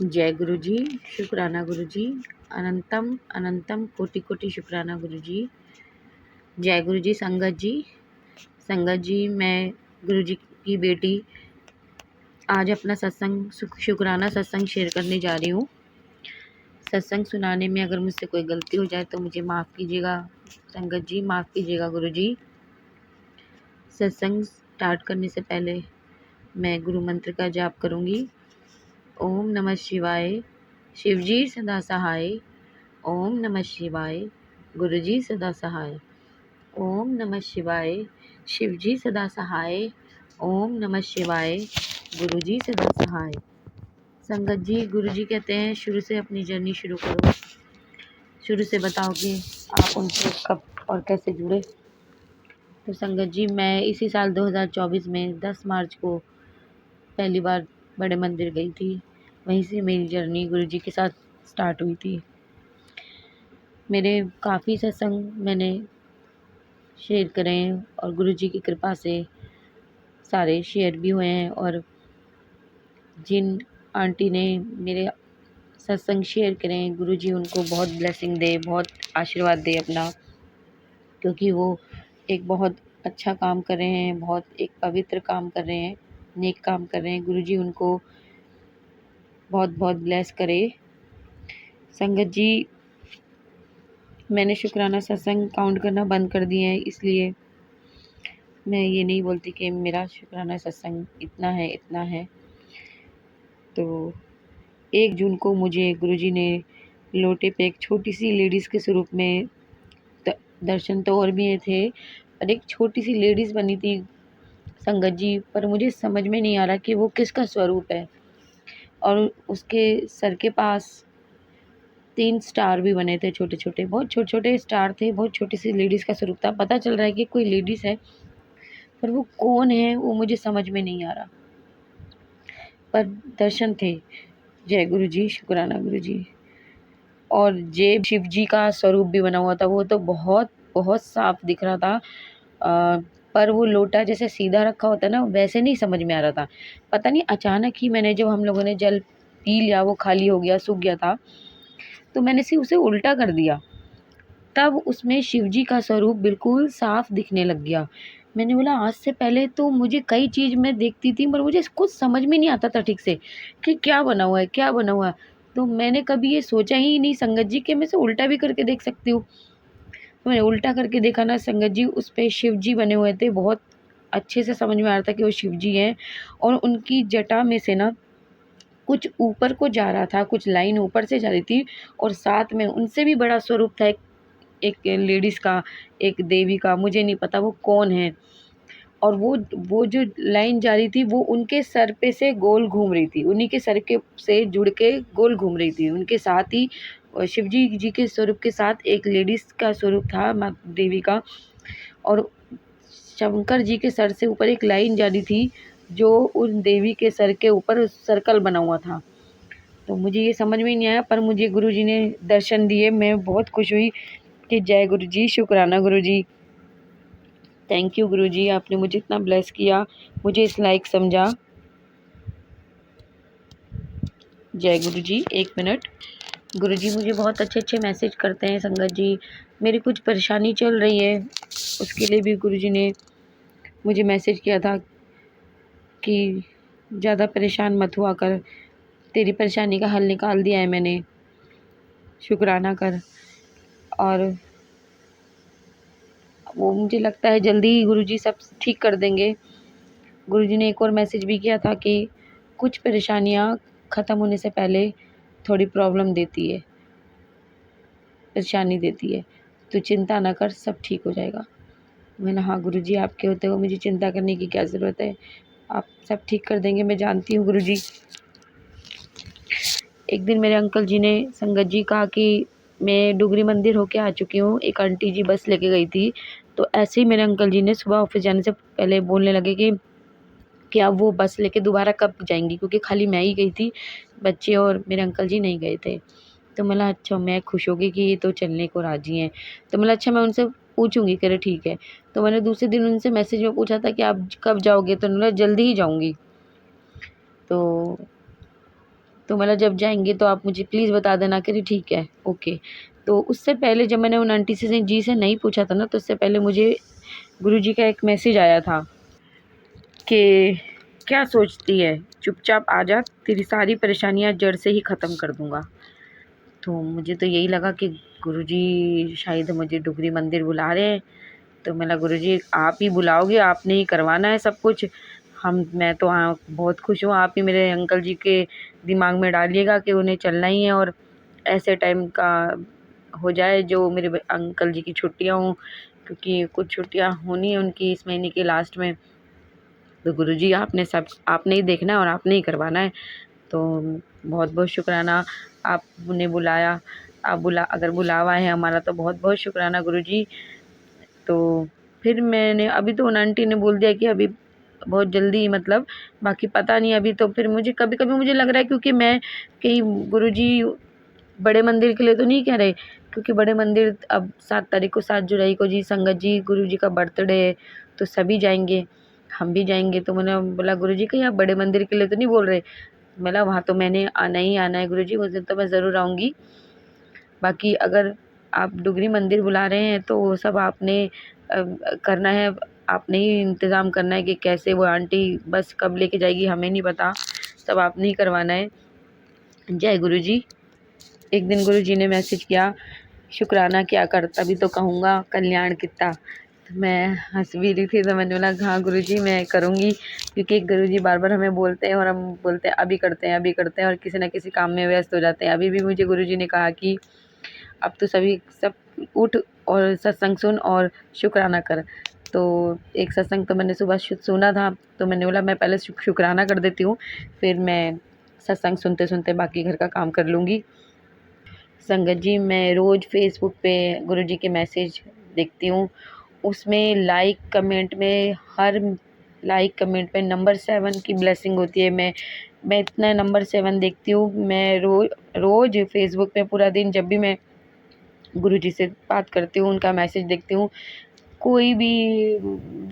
जय गुरु जी, शुक्राना गुरु जी, अनंतम अनंतम कोटि कोटि शुक्राना गुरु जी। जय गुरु जी। संगत जी मैं गुरु जी की बेटी आज अपना शुक्राना सत्संग शेयर करने जा रही हूँ। सत्संग सुनाने में अगर मुझसे कोई गलती हो जाए तो मुझे माफ़ कीजिएगा। संगत जी माफ़ कीजिएगा गुरु जी। सत्संग स्टार्ट करने से पहले मैं गुरु मंत्र का जाप करूँगी। ओम नमः शिवाय, शिवजी सदा सहाय। ओम नमः शिवाय, गुरुजी सदा सहाय। ओम नमः शिवाय, शिवजी सदा सहाय। ओम नमः शिवाय, गुरुजी सदा सहाय। संगत जी, गुरुजी कहते हैं शुरू से अपनी जर्नी शुरू करो। शुरू से बताओ कि आप उनसे कब और कैसे जुड़े। तो संगत जी, मैं इसी साल 2024 में 10 मार्च को पहली बार बड़े मंदिर गई थी। वहीं से मेरी जर्नी गुरुजी के साथ स्टार्ट हुई थी। मेरे काफ़ी सत्संग मैंने शेयर करे हैं और गुरुजी की कृपा से सारे शेयर भी हुए हैं। और जिन आंटी ने मेरे सत्संग शेयर करे हैं, गुरुजी उनको बहुत ब्लेसिंग दे, बहुत आशीर्वाद दे अपना, क्योंकि वो एक बहुत अच्छा काम कर रहे हैं, बहुत एक पवित्र काम कर रहे हैं, नेक काम कर रहे हैं। गुरुजी उनको बहुत बहुत ब्लेस करे। संगत जी, मैंने शुक्राना सत्संग काउंट करना बंद कर दिए हैं, इसलिए मैं ये नहीं बोलती कि मेरा शुक्राना सत्संग इतना है। तो 1 जून को मुझे गुरुजी ने लोटे पे एक छोटी सी लेडीज़ के स्वरूप में दर्शन तो और भी थे, पर एक छोटी सी लेडीज़ बनी थी संगत जी, पर मुझे समझ में नहीं आ रहा कि वो किसका स्वरूप है। और उसके सर के पास 3 स्टार भी बने थे, छोटे छोटे, बहुत छोटे छोटे स्टार थे। बहुत छोटी सी लेडीज़ का स्वरूप था। पता चल रहा है कि कोई लेडीज़ है, पर वो कौन है वो मुझे समझ में नहीं आ रहा, पर दर्शन थे। जय गुरु जी, शुक्राना गुरु जी। और जे शिव जी का स्वरूप भी बना हुआ था, वो तो बहुत बहुत साफ दिख रहा था। पर वो लोटा जैसे सीधा रखा होता है ना, वैसे नहीं समझ में आ रहा था। पता नहीं अचानक ही मैंने, जब हम लोगों ने जल पी लिया, वो खाली हो गया, सूख गया था, तो मैंने उसे उल्टा कर दिया। तब उसमें शिव जी का स्वरूप बिल्कुल साफ दिखने लग गया। मैंने बोला, आज से पहले तो मुझे कई चीज़ मैं देखती थी, पर मुझे कुछ समझ में नहीं आता था ठीक से कि क्या बना हुआ है, क्या बना हुआ है। तो मैंने कभी ये सोचा ही नहीं संगत जी कि मैं इसे उल्टा भी करके देख सकती हूँ। तो मैंने उल्टा करके देखा ना संगत जी, उस पे शिव जी बने हुए थे। बहुत अच्छे से समझ में आ रहा था कि वो शिव जी हैं। और उनकी जटा में से ना कुछ ऊपर को जा रहा था, कुछ लाइन ऊपर से जा रही थी। और साथ में उनसे भी बड़ा स्वरूप था, एक लेडीज़ का, एक देवी का, मुझे नहीं पता वो कौन है। और वो जो लाइन जा रही थी, वो उनके सर पे से गोल घूम रही थी, उन्हीं के सर के से जुड़ के गोल घूम रही थी। उनके साथ ही शिव जी के स्वरूप के साथ एक लेडीज़ का स्वरूप था, माँ देवी का। और शंकर जी के सर से ऊपर एक लाइन जा रही थी, जो उन देवी के सर के ऊपर सर्कल बना हुआ था। तो मुझे ये समझ में नहीं आया, पर मुझे गुरुजी ने दर्शन दिए। मैं बहुत खुश हुई कि जय गुरुजी, शुक्राना गुरुजी, थैंक यू गुरुजी, आपने मुझे इतना ब्लेस किया, मुझे इस लायक समझा। जय गुरुजी। 1 मिनट। गुरुजी मुझे बहुत अच्छे अच्छे मैसेज करते हैं संगत जी। मेरी कुछ परेशानी चल रही है, उसके लिए भी गुरुजी ने मुझे मैसेज किया था कि ज़्यादा परेशान मत हुआ कर, तेरी परेशानी का हल निकाल दिया है मैंने, शुक्राना कर। और वो मुझे लगता है जल्दी ही गुरुजी सब ठीक कर देंगे। गुरुजी ने एक और मैसेज भी किया था कि कुछ परेशानियाँ ख़त्म होने से पहले थोड़ी प्रॉब्लम देती है, परेशानी देती है, तो चिंता ना कर, सब ठीक हो जाएगा। मैंने, हाँ गुरुजी, आपके होते हुए मुझे चिंता करने की क्या ज़रूरत है, आप सब ठीक कर देंगे, मैं जानती हूँ गुरुजी। एक दिन मेरे अंकल जी ने संगत जी कहा कि मैं डुगरी मंदिर होके आ चुकी हूँ, एक आंटी जी बस लेके गई थी। तो ऐसे ही मेरे अंकल जी ने सुबह ऑफिस जाने से पहले बोलने लगे कि अब वो बस लेके दोबारा कब जाएंगी, क्योंकि खाली मैं ही गई थी, बच्चे और मेरे अंकल जी नहीं गए थे। तो मतलब अच्छा, मैं खुश हो गई कि ये तो चलने को राज़ी हैं। तो मतलब अच्छा, मैं उनसे पूछूंगी, कह रहे ठीक है। तो मैंने दूसरे दिन उनसे मैसेज में पूछा था कि आप कब जाओगे, तो उन्होंने जल्दी ही जाऊंगी। तो तो मतलब जब जाएंगे तो आप मुझे प्लीज़ बता देना कि ठीक है, ओके। तो उससे पहले जब मैंने उन आंटी से जी से नहीं पूछा था ना, तो उससे पहले मुझे गुरुजी का एक मैसेज आया था कि क्या सोचती है, चुपचाप आ जा, तेरी सारी परेशानियां जड़ से ही ख़त्म कर दूंगा। तो मुझे तो यही लगा कि गुरुजी शायद मुझे डुगरी मंदिर बुला रहे हैं। तो मैं बोला गुरुजी आप ही बुलाओगे, आपने ही करवाना है सब कुछ। मैं तो बहुत खुश हूँ, आप ही मेरे अंकल जी के दिमाग में डालिएगा कि उन्हें चलना ही है, और ऐसे टाइम का हो जाए जो मेरे अंकल जी की छुट्टियाँ हों, क्योंकि कुछ छुट्टियाँ होनी है उनकी इस महीने के लास्ट में। तो गुरुजी आपने ही देखना है और आपने ही करवाना है। तो बहुत बहुत शुक्राना, आपने बुलाया। अगर बुलावा है हमारा तो बहुत बहुत शुक्राना गुरुजी। तो फिर मैंने अभी तो उन आंटी ने बोल दिया कि अभी बहुत जल्दी, मतलब बाकी पता नहीं अभी। तो फिर मुझे कभी कभी मुझे लग रहा है क्योंकि मैं कहीं गुरुजी बड़े मंदिर के लिए तो नहीं कह रहे, क्योंकि बड़े मंदिर अब 7 तारीख को, 7 जुलाई को जी संगत जी गुरुजी का बर्थडे है, तो सभी जाएंगे, हम भी जाएंगे। तो मैंने बोला गुरुजी कहीं आप बड़े मंदिर के लिए तो नहीं बोल रहे। बोला वहाँ तो मैंने आना ही आना है गुरुजी, उस दिन तो मैं ज़रूर आऊँगी। बाकी अगर आप डुगरी मंदिर बुला रहे हैं तो वो सब आपने करना है, आपने ही इंतज़ाम करना है कि कैसे वो आंटी बस कब लेके जाएगी हमें नहीं पता, सब आपने ही करवाना है। जय गुरुजी। एक दिन गुरुजी ने मैसेज किया, शुक्राना क्या कर, तभी तो कहूँगा कल्याण कितना। तो मैं हंस भी रही थी, तो मैंने बोला हाँ गुरुजी मैं करूँगी, क्योंकि गुरुजी बार बार हमें बोलते हैं और हम बोलते हैं अभी करते हैं अभी करते हैं, और किसी न किसी काम में व्यस्त हो जाते हैं। अभी भी मुझे गुरुजी ने कहा कि अब तो सब उठ और सत्संग सुन और शुक्राना कर। तो एक सत्संग तो मैंने सुबह सुना था, तो मैंने बोला मैं पहले शुक्राना कर देती हूँ, फिर मैं सत्संग सुनते सुनते बाकी घर का काम कर लूँगी। संगत जी मैं रोज़ फेसबुक पे गुरुजी के मैसेज देखती हूँ, उसमें लाइक कमेंट में हर लाइक कमेंट में नंबर 7 की ब्लेसिंग होती है। मैं इतना नंबर 7 देखती हूँ। मैं रोज़ फेसबुक पे पूरा दिन जब भी मैं गुरुजी से बात करती हूँ, उनका मैसेज देखती हूँ, कोई भी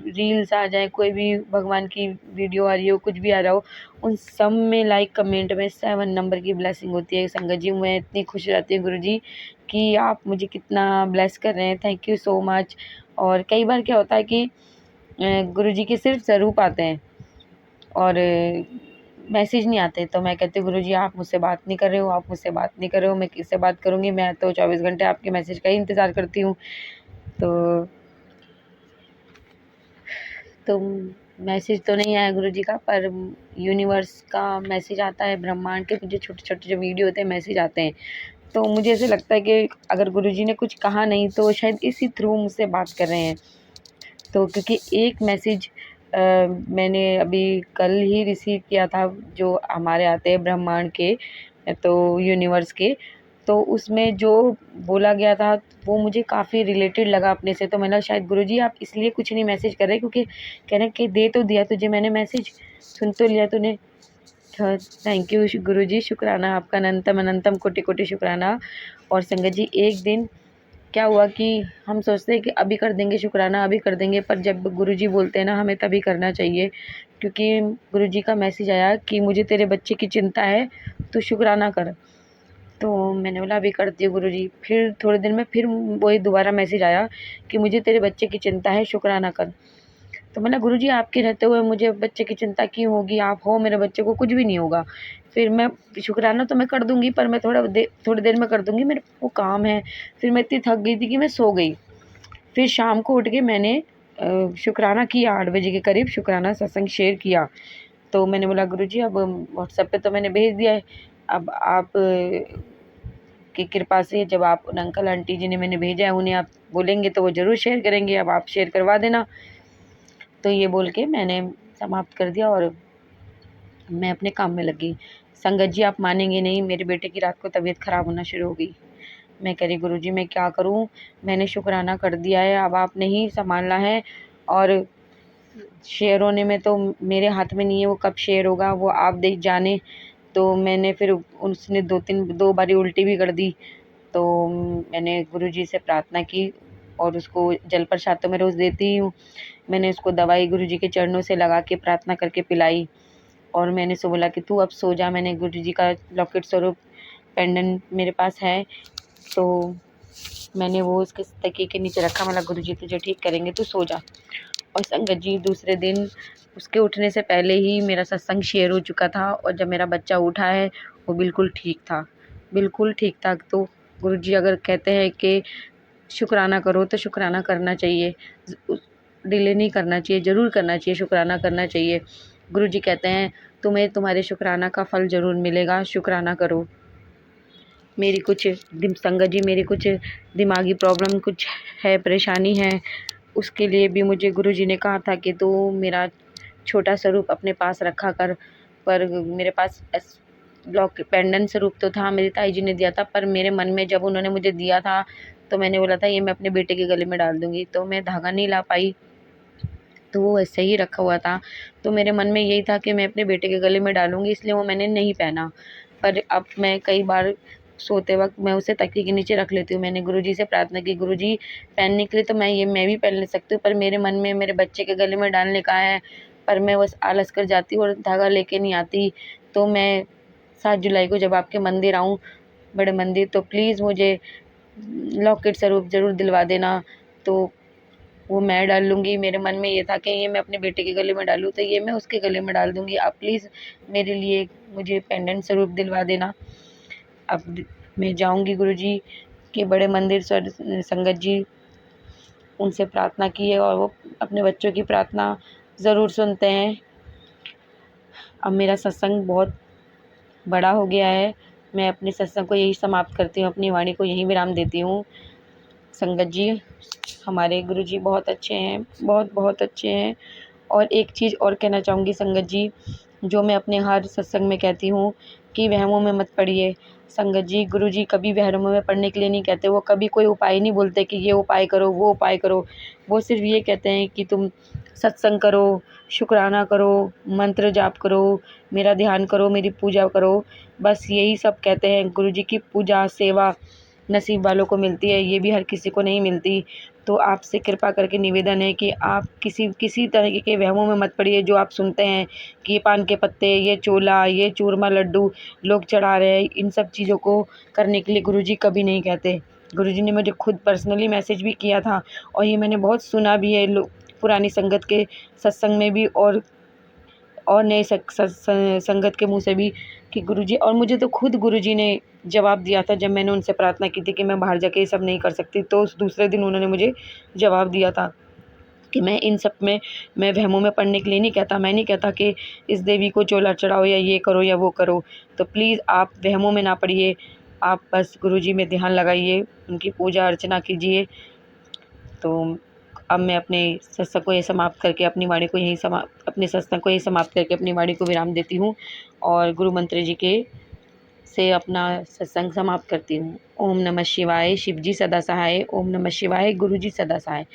रील्स आ जाए, कोई भी भगवान की वीडियो आ रही हो, कुछ भी आ रहा हो, उन सब में लाइक कमेंट में 7 नंबर की ब्लेसिंग होती है। संगत जी मैं इतनी खुश रहती हूँ गुरुजी कि आप मुझे कितना ब्लेस कर रहे हैं, थैंक यू सो मच। और कई बार क्या होता है कि गुरुजी के सिर्फ स्वरूप आते हैं और मैसेज नहीं आते, तो मैं कहती हूँ गुरुजी आप मुझसे बात नहीं कर रहे हो, आप मुझसे बात नहीं कर रहे हो, मैं किससे बात करूँगी, मैं तो 24 घंटे आपके मैसेज का ही इंतज़ार करती हूँ। तो मैसेज तो नहीं आया गुरुजी का, पर यूनिवर्स का मैसेज आता है, ब्रह्मांड के मुझे छोटे छोटे जो वीडियो होते हैं मैसेज आते हैं। तो मुझे ऐसे लगता है कि अगर गुरुजी ने कुछ कहा नहीं तो शायद इसी थ्रू मुझसे बात कर रहे हैं। तो क्योंकि एक मैसेज मैंने अभी कल ही रिसीव किया था, जो हमारे आते हैं ब्रह्मांड के, तो यूनिवर्स के, तो उसमें जो बोला गया था वो मुझे काफ़ी रिलेटेड लगा अपने से। तो मैंने शायद गुरुजी आप इसलिए कुछ नहीं मैसेज कर रहे, क्योंकि कह रहे कि दे तो दिया तुझे मैंने मैसेज, सुन तो लिया तूने। थैंक यू गुरुजी, शुक्राना आपका, अनंतम अनंतम कोटि कोटि शुक्राना। और संगत जी एक दिन क्या हुआ कि हम सोचते हैं कि अभी कर देंगे शुक्राना, अभी कर देंगे, पर जब गुरुजी बोलते हैं ना हमें तभी करना चाहिए। क्योंकि गुरुजी का मैसेज आया कि मुझे तेरे बच्चे की चिंता है, तो शुक्राना कर। तो मैंने बोला अभी करती हूँ गुरुजी। फिर थोड़े दिन में फिर वही दोबारा मैसेज आया कि मुझे तेरे बच्चे की चिंता है, शुक्राना कर। तो मैंने गुरुजी आपके रहते हुए मुझे बच्चे की चिंता क्यों होगी, आप हो, मेरे बच्चे को कुछ भी नहीं होगा। फिर मैं शुक्राना तो मैं कर दूँगी, पर मैं थोड़ी देर में कर दूँगी, मेरे को काम है। फिर मैं इतनी थक गई थी कि मैं सो गई। फिर शाम को उठ के मैंने शुक्राना किया, 8 बजे के करीब शुक्राना सत्संग शेयर किया। तो मैंने बोला गुरुजी अब व्हाट्सएप पे तो मैंने भेज दिया है, अब आप की कृपा से जब आप उन अंकल आंटी जी ने मैंने भेजा है उन्हें आप बोलेंगे तो वो ज़रूर शेयर करेंगे, अब आप शेयर करवा देना। तो ये बोल के मैंने समाप्त कर दिया और मैं अपने काम में लगी। संगत जी आप मानेंगे नहीं, मेरे बेटे की रात को तबीयत ख़राब होना शुरू हो गई। मैं कह रही गुरुजी मैं क्या करूं, मैंने शुक्राना कर दिया है, अब आपने ही संभालना है। और शेयर होने में तो मेरे हाथ में नहीं है, वो कब शेयर होगा वो आप देख जाने। तो मैंने फिर उसने 2 बारी उल्टी भी कर दी। तो मैंने गुरुजी से प्रार्थना की और उसको जल प्रसाद तो मैं रोज़ देती ही हूँ। मैंने उसको दवाई गुरुजी के चरणों से लगा के प्रार्थना करके पिलाई और मैंने उससे बोला कि तू अब सो जा, मैंने गुरुजी का लॉकेट स्वरूप पेंडेंट मेरे पास है, तो मैंने वो उसके तकिए के नीचे रखा। मतलब गुरुजी तुझे ठीक करेंगे, तू सो जा। और संगत जी दूसरे दिन उसके उठने से पहले ही मेरा सत्संग शेयर हो चुका था, और जब मेरा बच्चा उठा है वो बिल्कुल ठीक था, बिल्कुल ठीक था। तो गुरुजी अगर कहते हैं कि शुक्राना करो तो शुक्राना करना चाहिए, डिले नहीं करना चाहिए, ज़रूर करना चाहिए, शुक्राना करना चाहिए। गुरुजी कहते हैं तुम्हें तुम्हारे शुक्राना का फल ज़रूर मिलेगा, शुक्राना करो। मेरी कुछ संगत जी मेरी कुछ दिमागी प्रॉब्लम कुछ है, परेशानी है, उसके लिए भी मुझे गुरुजी ने कहा था कि तू मेरा छोटा स्वरूप अपने पास रखा कर। पर मेरे पास ब्लॉक पेंडेंट स्वरूप तो था, मेरी ताई जी ने दिया था, पर मेरे मन में जब उन्होंने मुझे दिया था तो मैंने बोला था ये मैं अपने बेटे के गले में डाल दूँगी, तो मैं धागा नहीं ला पाई, तो वो ऐसे ही रखा हुआ था। तो मेरे मन में यही था कि मैं अपने बेटे के गले में डालूँगी, इसलिए वो मैंने नहीं पहना। पर अब मैं कई बार सोते वक़्त मैं उसे तकिए के नीचे रख लेती हूँ। मैंने गुरुजी से प्रार्थना की, गुरुजी पहनने के लिए तो मैं भी पहन ले सकती हूँ, पर मेरे मन में मेरे बच्चे के गले में डालने का है, पर मैं बस आलस कर जाती हूँ और धागा लेके नहीं आती। तो मैं 7 जुलाई को जब आपके मंदिर आऊँ, बड़े मंदिर, तो प्लीज़ मुझे लॉकेट स्वरूप ज़रूर दिलवा देना। तो वो मैं डाल लूँगी। मेरे मन में ये था कि ये मैं अपने बेटे के गले में डालूँ, तो ये मैं उसके गले में डाल दूँगी। आप प्लीज़ मेरे लिए मुझे पेंडेंट स्वरूप दिलवा देना। अब मैं जाऊँगी गुरुजी के बड़े मंदिर, संगत जी उनसे प्रार्थना की है और वो अपने बच्चों की प्रार्थना ज़रूर सुनते हैं। अब मेरा सत्संग बहुत बड़ा हो गया है, मैं अपने सत्संग को यही समाप्त करती हूँ, अपनी वाणी को यहीं विराम देती हूँ। संगत जी हमारे गुरुजी बहुत अच्छे हैं, बहुत बहुत अच्छे हैं। और एक चीज़ और कहना चाहूँगी संगत जी, जो मैं अपने हर सत्संग में कहती हूँ कि वहमों में मत पड़िए। संगत जी गुरुजी कभी वहमों में पड़ने के लिए नहीं कहते, वो कभी कोई उपाय नहीं बोलते कि ये उपाय करो, वो उपाय करो। वो सिर्फ़ ये कहते हैं कि तुम सत्संग करो, शुक्राना करो, मंत्र जाप करो, मेरा ध्यान करो, मेरी पूजा करो। बस यही सब कहते हैं। गुरुजी की पूजा, सेवा नसीब वालों को मिलती है, ये भी हर किसी को नहीं मिलती। तो आपसे कृपा करके निवेदन है कि आप किसी तरह के वहमों में मत पड़िए। जो आप सुनते हैं कि ये पान के पत्ते, ये चोला, ये चूरमा लड्डू लोग चढ़ा रहे हैं, इन सब चीज़ों को करने के लिए गुरुजी कभी नहीं कहते। गुरुजी ने मुझे खुद पर्सनली मैसेज भी किया था, और ये मैंने बहुत सुना भी है पुरानी संगत के सत्संग में भी, और नए संगत के मुँह से भी, कि गुरुजी, और मुझे तो खुद गुरुजी ने जवाब दिया था जब मैंने उनसे प्रार्थना की थी कि मैं बाहर जाके ये सब नहीं कर सकती, तो उस दूसरे दिन उन्होंने मुझे जवाब दिया था कि मैं इन सब में, मैं वहमों में पड़ने के लिए नहीं कहता। मैं नहीं कहता कि इस देवी को चोला चढ़ाओ या ये करो या वो करो। तो प्लीज़ आप वहमों में ना पड़िए, आप बस गुरुजी में ध्यान लगाइए, उनकी पूजा अर्चना कीजिए। तो अब मैं अपने सत्संग को ये समाप्त करके अपनी वाणी को यहीं अपने सत्संग को यहीं समाप्त करके अपनी वाणी को विराम देती हूँ, और गुरु मंत्र जी के से अपना सत्संग समाप्त करती हूँ। ओम नमः शिवाय, शिव जी सदा सहाय। ओम नमः शिवाय, गुरु जी सदा सहाय।